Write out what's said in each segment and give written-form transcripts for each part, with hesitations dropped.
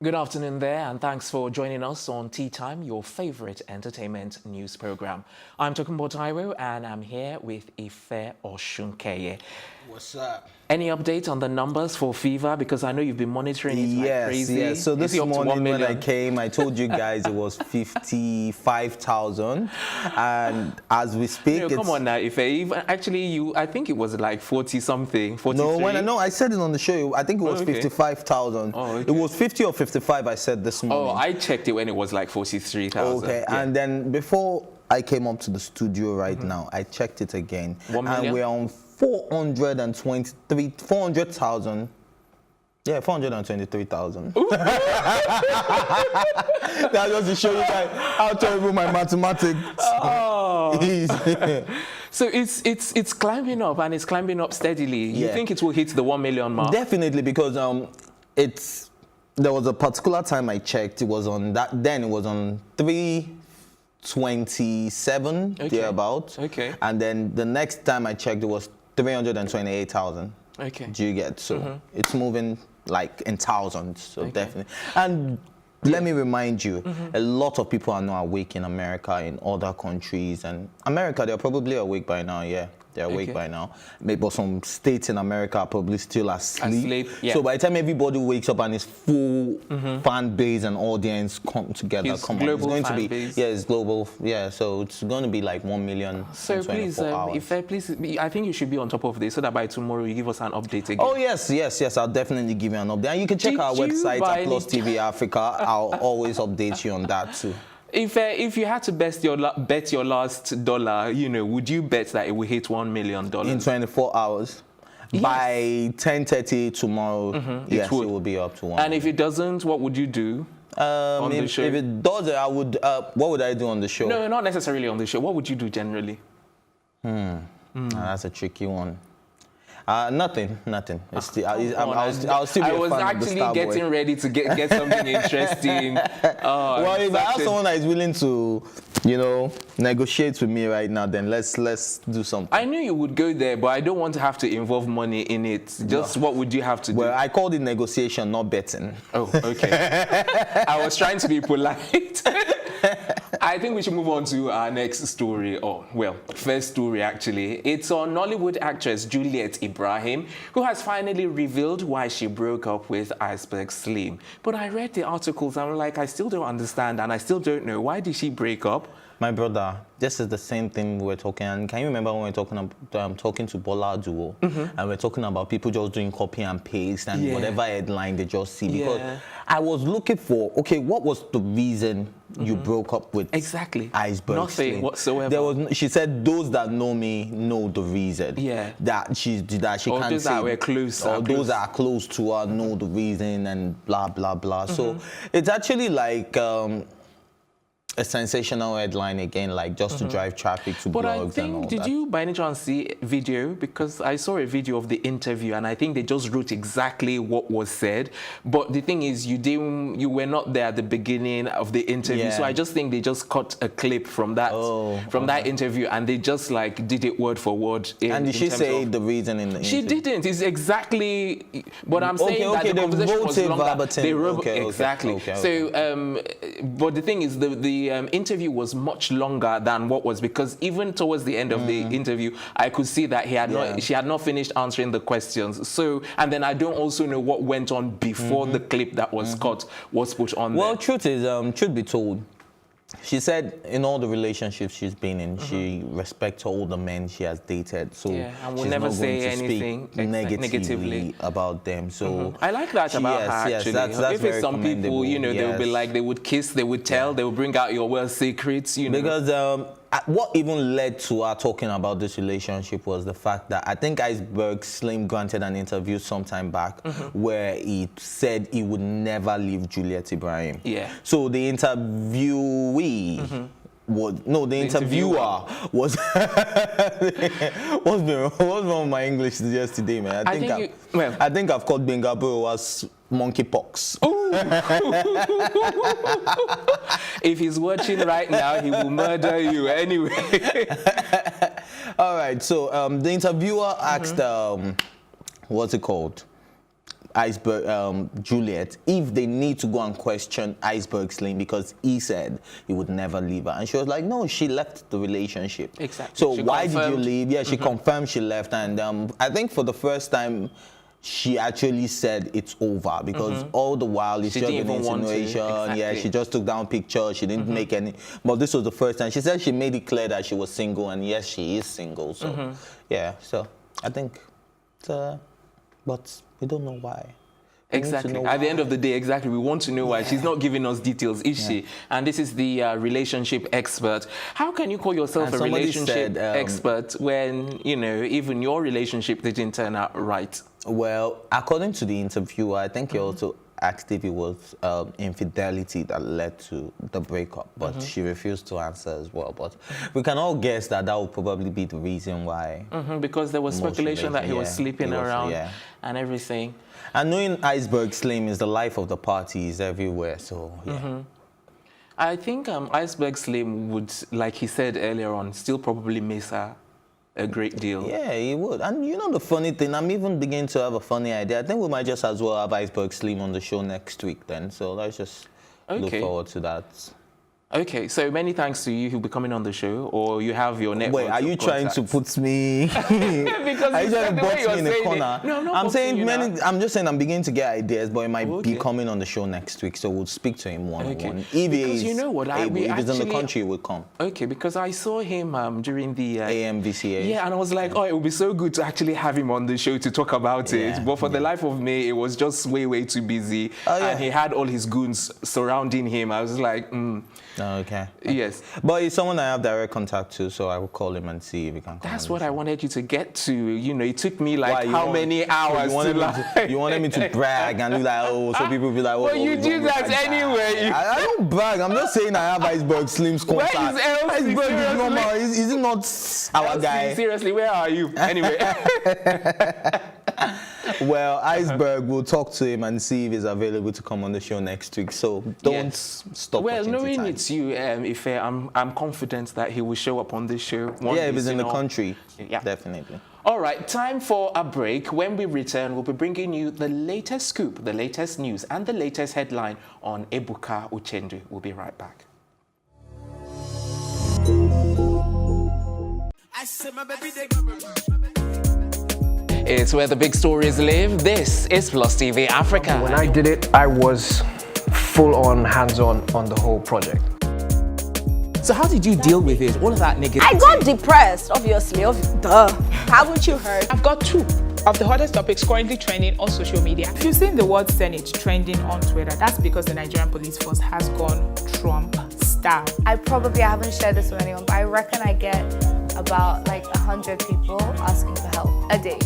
Good afternoon there, and thanks for joining us on Tea Time, your favorite entertainment news program. I'm Tokunbo Taiwo, and I'm here with Ife Oshunkeye. What's up? Any update on the numbers for fever? Because I know you've been monitoring it like crazy. Yes. So this morning when I came, I told you guys it was 55,000, and as we speak, come on now, Ife. Actually, I think it was like 40 something. 43. No, I said it on the show. I think it was 55,000. Oh, okay. It was 50 or 55. I said this morning. Oh, I checked it when it was like 43,000. Okay, yeah. And then before I came up to the studio right now, I checked it again, 1 million? and we're on 423,000. Yeah, 423,000. That was to show you guys how terrible my mathematics is. So it's climbing up, and it's climbing up steadily. You think it will hit the 1 million mark? Definitely, because there was a particular time I checked. It was on that. Then it was on 327 thereabouts. Okay. And then the next time I checked, it was 328,000. Okay. Do you get? So it's moving like in thousands. So definitely. And let me remind you, a lot of people are not awake in America, in other countries, and America, they're probably awake by now. Yeah. They're awake by now. Maybe some states in America are probably still asleep. Yeah. So by the time everybody wakes up and his full fan base and audience come together, it's going to be it's global. Yeah, so it's going to be like 1 million. So please, I think you should be on top of this so that by tomorrow you give us an update again. Oh yes. I'll definitely give you an update. And you can check our website at Plus TV Africa. I'll always update you on that too. If you had to bet your last dollar, would you bet that it will hit $1 million? In 24 hours? Yes. By 10:30 tomorrow, yes, it will be up to 1 And if it doesn't, what would you do on the show? If it does, I would. What would I do on the show? No, not necessarily on the show. What would you do generally? That's a tricky one. Nothing. I'll still be a fan of the I was actually getting ready to get something interesting. Well, if I have someone that is willing to, negotiate with me right now, then let's do something. I knew you would go there, but I don't want to have to involve money in it. Just what would you have to do? Well, I called it negotiation, not betting. Oh, okay. I was trying to be polite. I think we should move on to our next story. First story actually. It's on Nollywood actress Juliet Ibrahim, who has finally revealed why she broke up with Iceberg Slim. But I read the articles and I'm like, I still don't understand and I still don't know. Why did she break up? My brother, this is the same thing we were talking. And can you remember when we were talking to Bola Duo, and we're talking about people just doing copy and paste and whatever headline they just see? Because I was looking for, what was the reason you broke up with Iceberg? Nothing Slim? whatsoever. She said, those that know me know the reason. Yeah. That she can't say. Those that were close. Or those that are close to her know the reason and blah, blah, blah. So it's actually like a sensational headline again, like just to drive traffic to blogs and all that. But I think, did you by any chance see a video? Because I saw a video of the interview and I think they just wrote exactly what was said. But the thing is, you were not there at the beginning of the interview. Yeah. So I just think they just cut a clip from that that interview and they just like did it word for word. And did she say the reason in the interview? She didn't. It's exactly, but I'm saying that the conversation was longer. They wrote exactly. So, but the thing is, the interview was much longer than what was, because even towards the end of the interview, I could see that she had not finished answering the questions. So, and then I don't also know what went on before the clip that was cut was put on there. Well, truth be told, she said in all the relationships she's been in, she respects all the men she has dated. So and will never say anything negatively about them. So I like that about her actually. That's if it's some people, they'll be like, they would kiss, they would tell, they would bring out your worst secrets, Because what even led to her talking about this relationship was the fact that I think Iceberg Slim granted an interview sometime back where he said he would never leave Juliet Ibrahim. Yeah. So the interviewer was what's wrong with my English yesterday, man? I think I've called Bengabo as monkeypox. If he's watching right now, he will murder you anyway. All right. So the interviewer asked, what's it called? Iceberg, Juliet, if they need to go and question Iceberg Slim because he said he would never leave her. And she was like, no, she left the relationship. Exactly. So she why confirmed. did you leave? Yeah, she confirmed she left. And I think for the first time, she actually said it's over because all the while it's just an insinuation. Exactly. Yeah, she just took down pictures. She didn't make any. But this was the first time. She said she made it clear that she was single. And yes, she is single. So, yeah, so I think, but we don't know why. Exactly. At the end of the day, exactly. We want to know why. She's not giving us details, is she? And this is the relationship expert. How can you call yourself a relationship expert when, you know, even your relationship didn't turn out right? Well, according to the interviewer, I think he also asked if it was infidelity that led to the breakup, but she refused to answer as well. But we can all guess that that would probably be the reason why. Because there was speculation that he was sleeping around and everything. And knowing Iceberg Slim is the life of the party, is everywhere, so yeah. I think Iceberg Slim would, like he said earlier on, still probably miss her a great deal. Yeah, he would. And you know the funny thing, I'm even beginning to have a funny idea. I think we might just as well have Iceberg Slim on the show next week then, so let's just look forward to that. Okay, so many thanks to you who'll be coming on the show, or you have your network. Wait, are you trying to put me? Because are you trying to put me in a corner? No, I'm not. I'm saying I'm just saying I'm beginning to get ideas, but it might be coming on the show next week, so we'll speak to him one-on-one. If because you know what, if he's in the country, he will come. Okay, because I saw him during the AMVCA. Yeah, and I was like, oh, it would be so good to actually have him on the show to talk about it. But for the life of me, it was just way too busy, and he had all his goons surrounding him. I was like, okay. Yes. But he's someone I have direct contact to, so I will call him and see if he can come. That's what I wanted you to get to. You know, it took me like many hours you wanted me to brag and be like, oh, so people will be like, oh. But you do that anyway. I don't brag. I'm just saying I have Iceberg Slim's contact. Where is Elsie? Iceberg is normal. Is it not our guy? Seriously, where are you? Anyway. Well, Iceberg, we'll talk to him and see if he's available to come on the show next week. So don't stop. Well, knowing it's you, Ife, I'm confident that he will show up on this show. If he's in the country, definitely. All right, time for a break. When we return, we'll be bringing you the latest scoop, the latest news, and the latest headline on Ebuka Uchendu. We'll be right back. It's where the big stories live. This is Plus TV Africa. When I did it, I was full-on, hands-on on the whole project. So how did you deal with it? All of that negativity? I got depressed, obviously. Duh. Haven't you heard? I've got two of the hottest topics currently trending on social media. If you've seen the word Senate trending on Twitter, that's because the Nigerian police force has gone Trump style. I haven't shared this with anyone, but I reckon I get about like 100 people asking for help a day.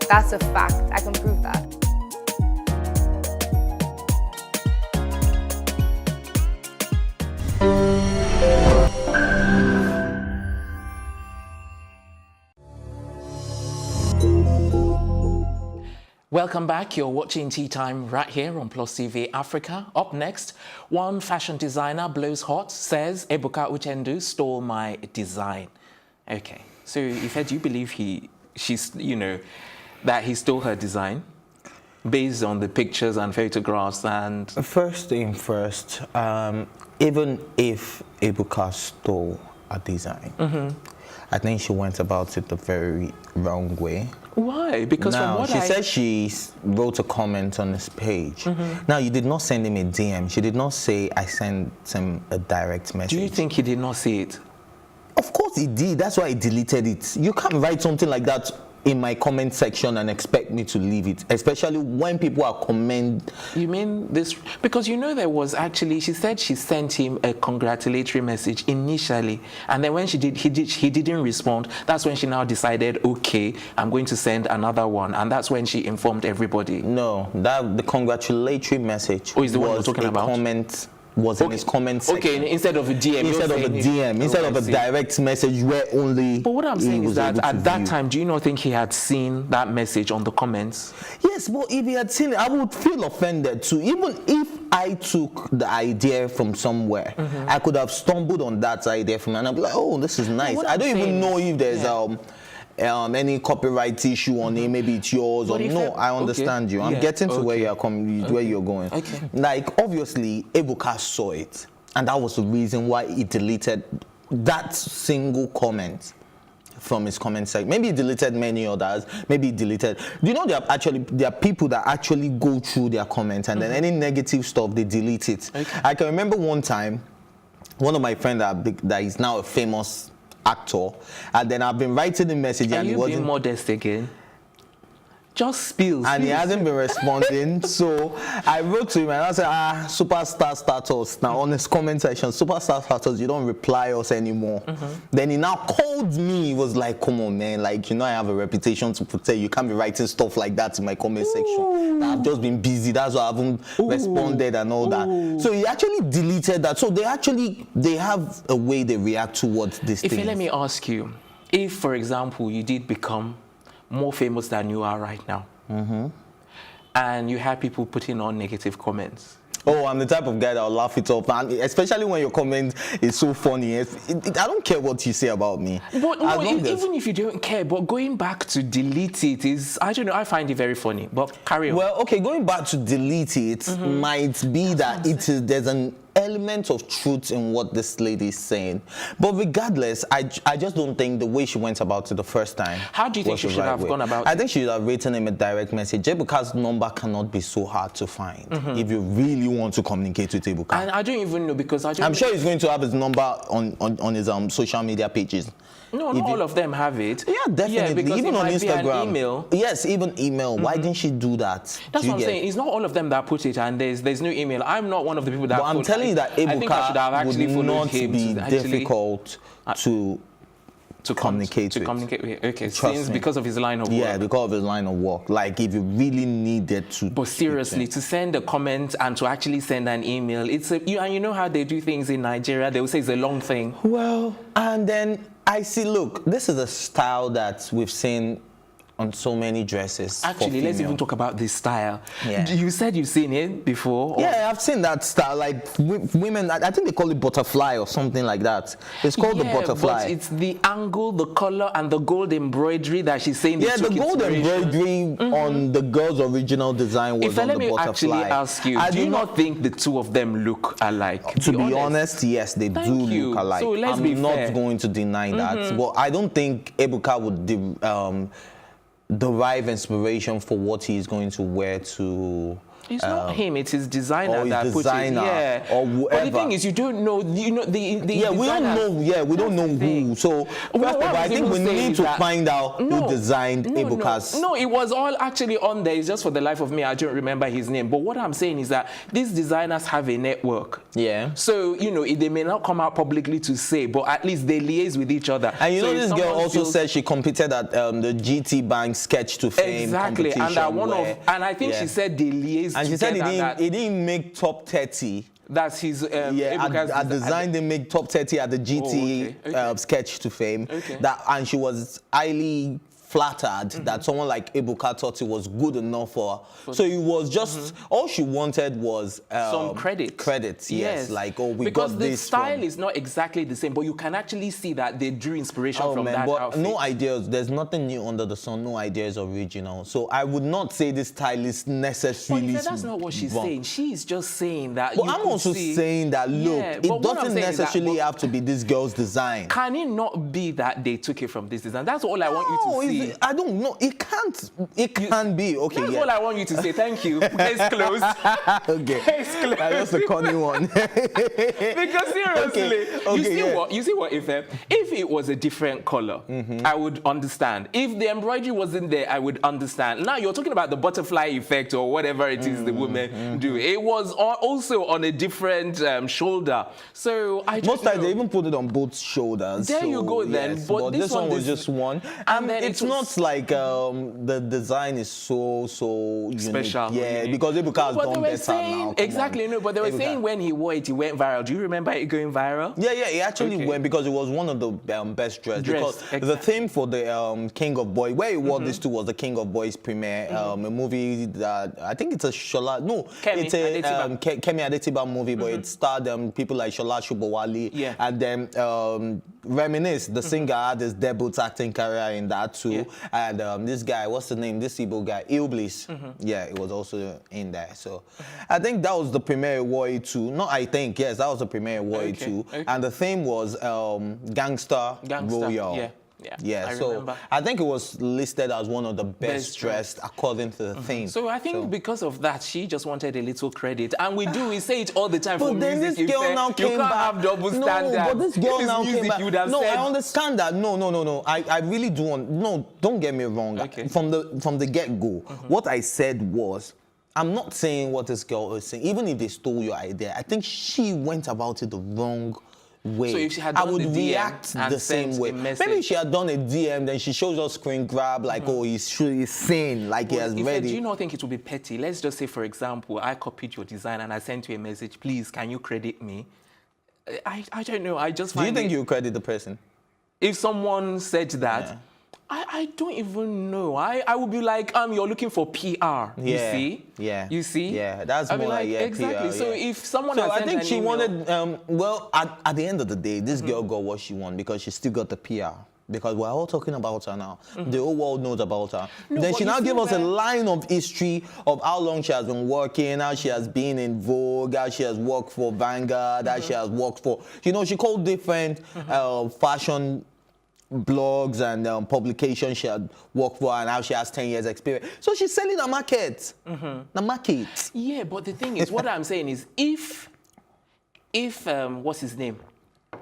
That's a fact. I can prove that. Welcome back. You're watching Tea Time right here on Plus TV Africa. Up next, one fashion designer blows hot, says Ebuka Uchendu stole my design. Okay, so Ife, do you believe that he stole her design based on the pictures and photographs? And first thing first, even if Ebuka stole a design, I think she went about it the very wrong way. Why? Because now, she said she wrote a comment on this page. Now, you did not send him a DM. She did not say, I sent him a direct message. Do you think he did not see it? Of course he did. That's why I deleted it. You can't write something like that in my comment section and expect me to leave it, especially when people are comment. You mean this? Because you know there was actually, she said she sent him a congratulatory message initially, and then when he didn't respond. That's when she now decided, okay, I'm going to send another one, and that's when she informed everybody. No, the congratulatory message is the one you're talking about? Comment. Was in his comment section. Okay, instead of a DM. Instead of a DM, instead of a direct message where only. But what I'm saying is that at that time, do you not think he had seen that message on the comments? Yes, but if he had seen it, I would feel offended too. Even if I took the idea from somewhere, I could have stumbled on that idea from, and I'd be like, oh, this is nice. I don't even know if there's any copyright issue on it, maybe it's yours or no. I understand you. I'm getting to where you're where you're going. Okay. Like obviously, Ebuka saw it, and that was the reason why he deleted that single comment from his comment section. Maybe he deleted many others. Maybe he deleted. Do you know there are people that actually go through their comments and then any negative stuff they delete it. Okay. I can remember one time, one of my friends that is now a famous actor, and then I've been writing the message and he wasn't being modest again. Just spill. And he hasn't been responding. So I wrote to him and I said, superstar status. Now on his comment section, superstar status, you don't reply us anymore. Then he now called me. He was like, come on, man. Like, I have a reputation to protect. You can't be writing stuff like that in my comment section. I've just been busy. That's why I haven't responded and all that. So he actually deleted that. So they have a way they react towards this thing. Let me ask you, if, for example, you did become more famous than you are right now, and you have people putting on negative comments. Oh, I'm the type of guy that will laugh it off, and especially when your comment is so funny. I don't care what you say about me. But no, even if you don't care, but going back to delete it is, I don't know, I find it very funny. But carry on. Well, okay, going back to delete it might be that there's an element of truth in what this lady is saying. But regardless, I just don't think the way she went about it the first time. How do you think she should have gone about it? I think she should have written him a direct message. Ebuka's number cannot be so hard to find if you really want to communicate with Ebuka. And I don't even know, because I'm sure he's going to have his number on his social media pages. No, not all of them have it. Yeah, definitely. Yeah, even on Instagram. Be an email. Yes, even email. Why didn't she do that? That's what I'm saying. It's not all of them that put it, and there's no email. I'm not one of the people that. But I'm telling you that Ebuka would not be difficult to communicate with. Okay, since because of his line of work. Yeah, because of his line of work. Like if you really needed to. But seriously, to send a comment and to actually send an email, and you know how they do things in Nigeria. They will say it's a long thing. Well, and then I see. Look, this is a style that we've seen on so many dresses. Actually, let's even talk about this style. Yeah. You said you've seen it before? Yeah, I've seen that style. Like women, I think they call it butterfly or something like that. It's called the butterfly. But it's the angle, the color, and the gold embroidery that she's saying. Yeah, the gold embroidery on the girl's original design was on the butterfly. Let me actually ask you, do you not think the two of them look alike? To be honest, yes, they do look alike. So let's be fair. I'm not going to deny that. But I don't think Ebuka would derive inspiration for what he's going to wear to. It's not him; it's his designer that put it. Yeah, or whoever. But the thing is, you don't know. You know the. Yeah, we don't know. Yeah, we don't know who. So first of all, I think we need to find out who designed Ebuka's. No, it was all actually on there. It's just for the life of me, I don't remember his name. But what I'm saying is that these designers have a network. Yeah. So they may not come out publicly to say, but at least they liaise with each other. And this girl also said she competed at the GT Bank Sketch to Fame competition. Exactly, and I think she said they liaised. And she said he didn't make top 30. That's his. I designed him make top 30 at the GT Sketch to Fame. Okay. And she was highly flattered that someone like Ebuka thought it was good enough for her. So it was just all she wanted was some credit. Credits, yes. Like we because got the this style is not exactly the same, but you can actually see that they drew inspiration from that outfit. No ideas. There's nothing new under the sun. No idea is original. So I would not say this style is necessarily. But that's not what she's saying. She's just saying that. But I'm also saying that look, it doesn't necessarily have to be this girl's design. Can it not be that they took it from this design? That's all I want you to see. I don't know. It can't. It can be. Okay. That's all I want you to say. Thank you. Case closed. Okay. Case closed. That's a corny one. Because seriously, you see what? If it was a different color, I would understand. If the embroidery wasn't there, I would understand. Now you're talking about the butterfly effect or whatever it is the women do. It was also on a different shoulder. So most times they even put it on both shoulders. There you go then. Yes, but this one was just one. And then it's not like the design is so unique. Special. Yeah, because Ebuka has done better now. Exactly, no, but they were saying when he wore it went viral. Do you remember it going viral? Yeah, it actually went because it was one of the best dressed. Because the theme for the King of Boys, where he wore this to was the King of Boys premiere, a movie that I think it's a Shola. No, it's a Kemi Adetiba movie, but it starred people like Shola Shubowale, and then Reminisce, the singer, had this debut acting career in that too. And this guy, what's the name? This Igbo guy, Iblis. Yeah, it was also in there. So I think that was the premiere award too. No, I think, yes, that was the premiere award too. And the theme was Gangster Royal. Yeah, so remember. I think it was listed as one of the best dressed according to the theme. So I think because of that, she just wanted a little credit. And we say it all the time for then music. This girl now came you can't back. have double standards. No, but this girl now music, came back. No, said... I understand that. No. I really do want... No, don't get me wrong. Okay. From the get-go, what I said was, I'm not saying what this girl is saying. Even if they stole your idea, I think she went about it the wrong way. So if she had done I would the react DM the same way. Maybe she had done a DM, then she shows us screen grab, like, oh, he's saying, like he has ready. Do you not think it would be petty? Let's just say, for example, I copied your design and I sent you a message, please, can you credit me? I don't know, I just find Do you think you credit the person? If someone said that, I don't even know. I would be like, you're looking for PR. You see? Yeah. You see? Yeah, that's more like exactly. PR, so if someone has I sent think an she email, wanted, well, at the end of the day, this girl got what she wanted because she still got the PR. Because we're all talking about her now. The whole world knows about her. Then she now gave us a line of history of how long she has been working, how she has been in Vogue, how she has worked for Vanguard, how she has worked for, she called different fashion blogs and publications she had worked for, and how she has 10 years experience. So she's selling the market. The market. Yeah, but the thing is, what I'm saying is, if what's his name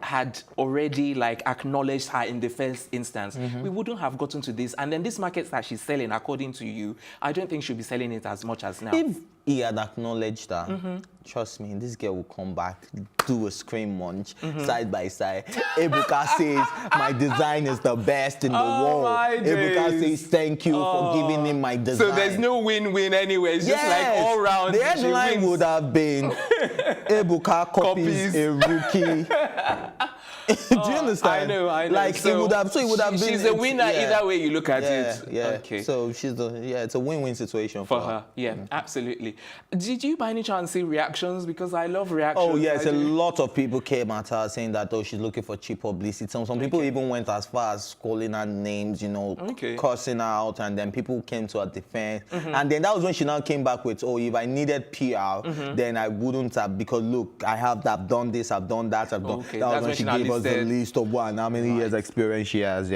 had already acknowledged her in the first instance, we wouldn't have gotten to this. And then this market that she's selling, according to you, I don't think she'll be selling it as much as now. If he had acknowledged her, trust me, this girl will come back, do a scream munch side by side. Ebuka says, my design is the best in the world. Ebuka says, thank you for giving him my design. So there's no win-win anyway. It's just like all round. The headline would have been, Ebuka copies a rookie. Do you understand? I know. Like, so it would have been... She's a winner either way you look at it. Yeah. Okay. So it's a win-win situation for her. Yeah, absolutely. Did you by any chance see reactions? Because I love reactions. Oh, yes. A lot of people came at her saying that, she's looking for cheap publicity. Some people even went as far as calling her names, cursing her out, and then people came to her defense. And then that was when she now came back with, if I needed PR, then I wouldn't have, because look, I've done this, I've done that, I've done... Okay, that was when she gave us the list of how many years experience she has,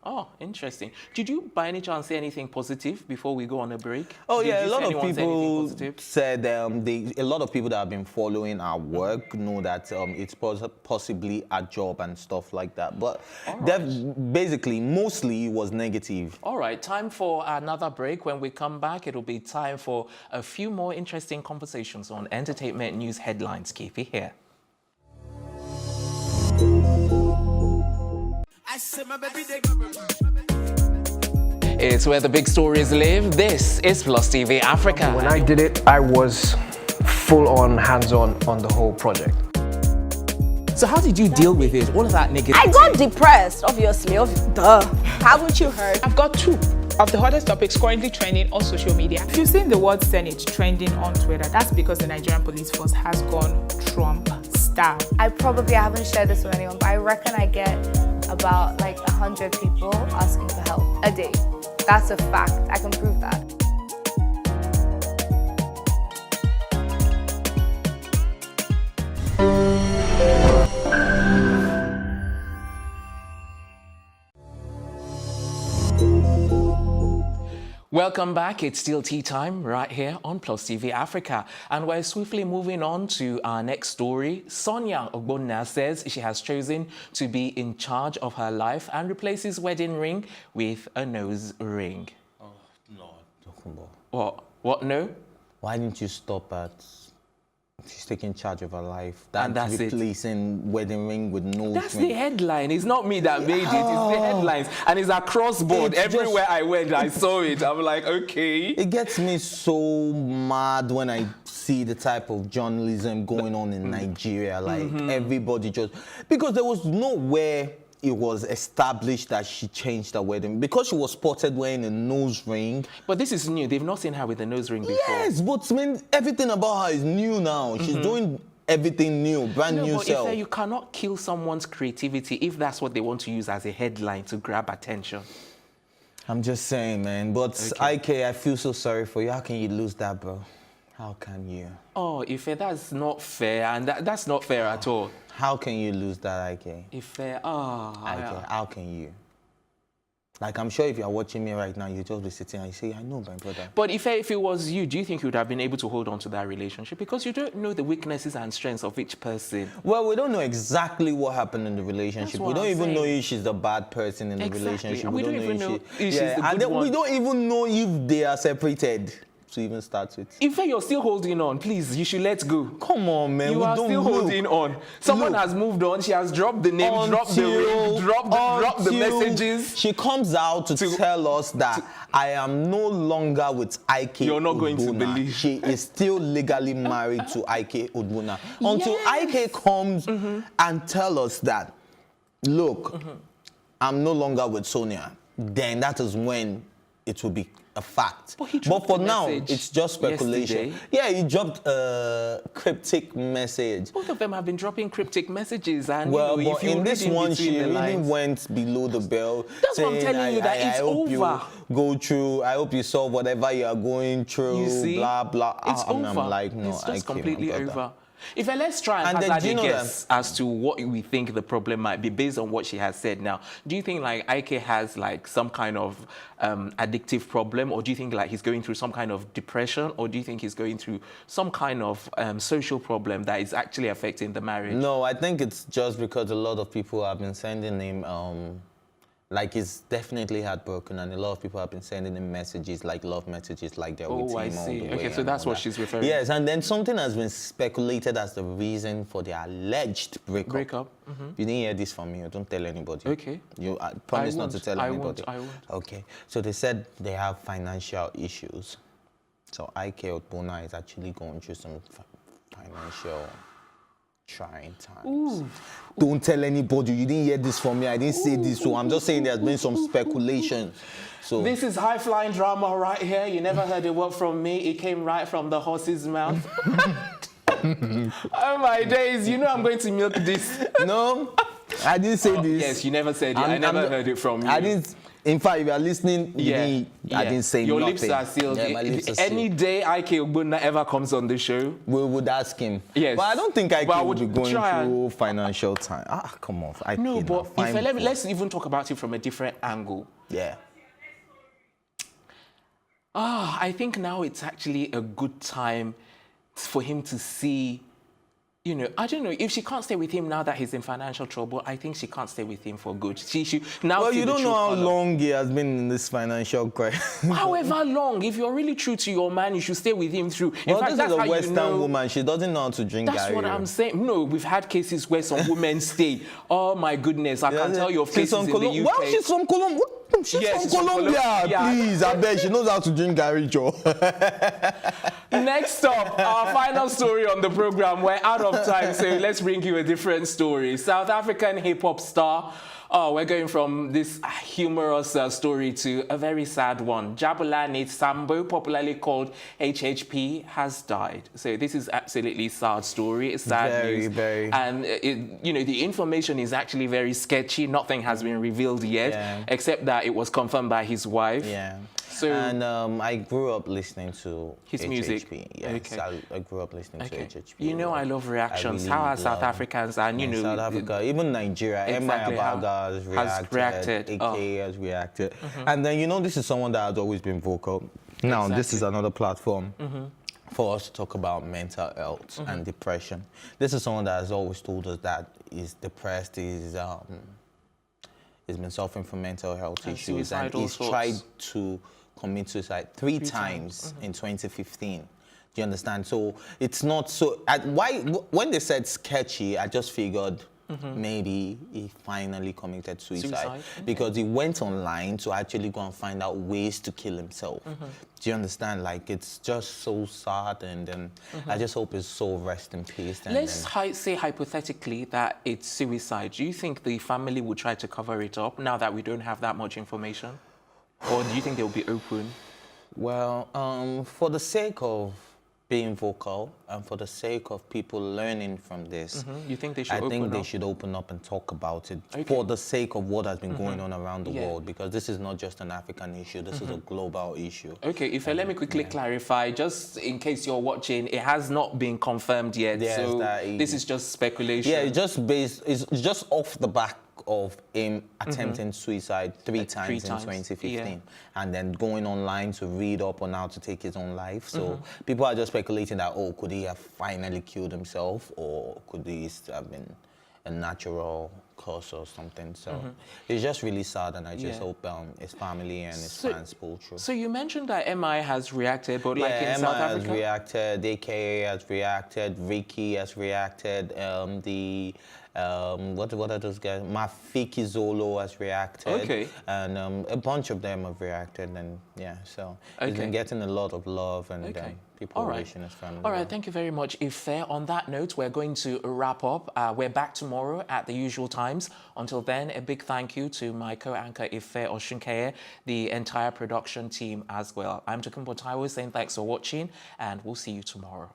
Oh, interesting. Did you by any chance say anything positive before we go on a break? Oh, yeah, a lot of people said, a lot of people that have been following our work know that it's possibly a job and stuff like that. But basically, mostly it was negative. All right, time for another break. When we come back, it'll be time for a few more interesting conversations on entertainment news headlines. Keep it here. It's where the big stories live. This is Plus TV Africa. When I did it, I was full-on, hands-on on the whole project. So how did you deal with it? All of that negativity? I got depressed, obviously. Duh. Haven't you heard? I've got two of the hottest topics currently trending on social media. If you've seen the word Senate trending on Twitter, that's because the Nigerian police force has gone Trump style. I haven't shared this with anyone, but I reckon I get about 100 people asking for help a day. That's a fact. I can prove that. Welcome back. It's still tea time right here on Plus TV Africa. And we're swiftly moving on to our next story. Sonia Ogbonna says she has chosen to be in charge of her life and replaces wedding ring with a nose ring. Oh, Lord. What? No? Why didn't you stop at... She's taking charge of her life. And that's replacing wedding ring with nose ring. That's the headline. It's not me that made it. It's the headlines. And it's across board. Everywhere I went, I saw it. I'm like, okay. It gets me so mad when I see the type of journalism going on in Nigeria. Everybody just... Because there was nowhere it was established that she changed her wedding. Because she was spotted wearing a nose ring. But this is new. They've not seen her with a nose ring before. Yes, but everything about her is new now. She's doing everything new, brand new self. But you cannot kill someone's creativity if that's what they want to use as a headline to grab attention. I'm just saying, man. But IK, I feel so sorry for you. How can you lose that, bro? How can you? Oh, Ife, that's not fair, and that's not fair at all. How can you lose that, IK? Ife, IK, how can you? Like, I'm sure if you're watching me right now, you just be sitting and you say, I know, my brother. But if it was you, do you think you would have been able to hold on to that relationship? Because you don't know the weaknesses and strengths of each person. Well, we don't know exactly what happened in the relationship. We don't even know if she's the bad person in the relationship. We don't even know if she's the and good one. We don't even know if they are separated. To even start with. In fact, you're still holding on. Please, you should let go. Come on, man. You are still holding on. Someone has moved on. She has dropped the name, dropped the ring, dropped the messages. She comes out to tell us that I am no longer with IK. You're not going to Ogbonna. believe. She is still legally married to IK Ogbonna. Until IK comes and tell us that, look, I'm no longer with Sonia. Then that is when it will be a fact. But for now, it's just speculation. Yesterday. Yeah, he dropped a cryptic message. Both of them have been dropping cryptic messages. And well, you know, but in this one, she really went below the bell. That's saying, what I'm telling you, that it's over. You go through. I hope you solve whatever you are going through. You see? Blah, blah. It's over. I'm like, no, it's just I completely over. If let's try and hazard a guess as to what we think the problem might be based on what she has said now. Do you think like IK has like some kind of addictive problem, or do you think like he's going through some kind of depression, or do you think he's going through some kind of social problem that is actually affecting the marriage? No, I think it's just because a lot of people have been sending him like he's definitely heartbroken, and a lot of people have been sending him messages, like love messages, like they're with him I see. all the way. Okay, so that's what she's referring to. Yes, and then something has been speculated as the reason for the alleged breakup. You didn't hear this from me. Don't tell anybody. Okay. You promise not to tell anybody. I won't. Okay. So they said they have financial issues. So IK Ogbonna is actually going through some financial trying times. Ooh. Don't tell anybody. You didn't hear this from me. I didn't say this. So I'm just saying there's been some speculation. So this is high-flying drama right here. You never heard a word from me. It came right from the horse's mouth. Oh my days. You know I'm going to milk this. No, I didn't say this. Yes, you never said it. I never heard it from you. I didn't. In fact, if you are listening, I didn't say Your nothing. lips are sealed. Yeah, my lips are sealed. Any day IK Ogbonna ever comes on the show, we would ask him. Yes. But I don't think IK would be going through financial time. Come on. No, but let's even talk about it from a different angle. Yeah. I think now it's actually a good time for him to see, you know, I don't know, if she can't stay with him now that he's in financial trouble, I think she can't stay with him for good. She should now. Well, you don't know how long he has been in this financial crisis. However long, if you're really true to your man, you should stay with him through. In fact, this is a Western woman. She doesn't know how to drink. That's what I'm saying. No, we've had cases where some women stay. Oh my goodness, I can tell you of cases in the UK. Well, she's from Colombia. She's from Colombia. Please, I bet she knows how to drink Gary Joe. Next up, our final story on the program. We're out of time, so let's bring you a different story. South African hip-hop star. We're going from this humorous story to a very sad one. Jabulani Sambo, popularly called HHP, has died. So this is absolutely sad story. It's sad news. Very. And you know, the information is actually very sketchy. Nothing has been revealed yet, except that it was confirmed by his wife. Yeah. So, and I grew up listening to his HHP. music. Yes, okay. I grew up listening to HHP. You know, I love reactions. How are South Africans and, you know... South Africa, even Nigeria, exactly Abaga has reacted. AK has reacted. And then, you know, this is someone that has always been vocal. Now, this is another platform for us to talk about mental health and depression. This is someone that has always told us that he's depressed, he's been suffering from mental health issues, and he's tried to commit suicide three times in 2015. Do you understand? So it's not so. When they said sketchy, I just figured maybe he finally committed suicide. Because he went online to actually go and find out ways to kill himself. Do you understand? Like, it's just so sad, and I just hope his soul rests in peace. Let's say hypothetically that it's suicide. Do you think the family would try to cover it up now that we don't have that much information? Or do you think they'll be open? Well, for the sake of being vocal, and for the sake of people learning from this, You think they should I think they up? should open up and talk about it for the sake of what has been going on around the world, because this is not just an African issue, this is a global issue. Okay, if let me quickly clarify, just in case you're watching, it has not been confirmed yet, so this is just speculation. Yeah, it's just off the back of him attempting suicide three times in 2015 and then going online to read up on how to take his own life. So people are just speculating that, oh, could he have finally killed himself, or could this have been a natural cause or something? So it's just really sad, and I just hope his family and his fans pull through. So you mentioned that MI has reacted, but like in MI South Africa? has reacted, AKA has reacted, Ricky has reacted, what are those guys? Mafiki Zolo has reacted, and a bunch of them have reacted, and so he's been getting a lot of love, and people are wishing his family. All right, thank you very much, Ife. On that note, we're going to wrap up. We're back tomorrow at the usual times. Until then, a big thank you to my co-anchor Ife Oshunkeye, the entire production team as well. I'm Tokumbo Taiwo saying thanks for watching, and we'll see you tomorrow.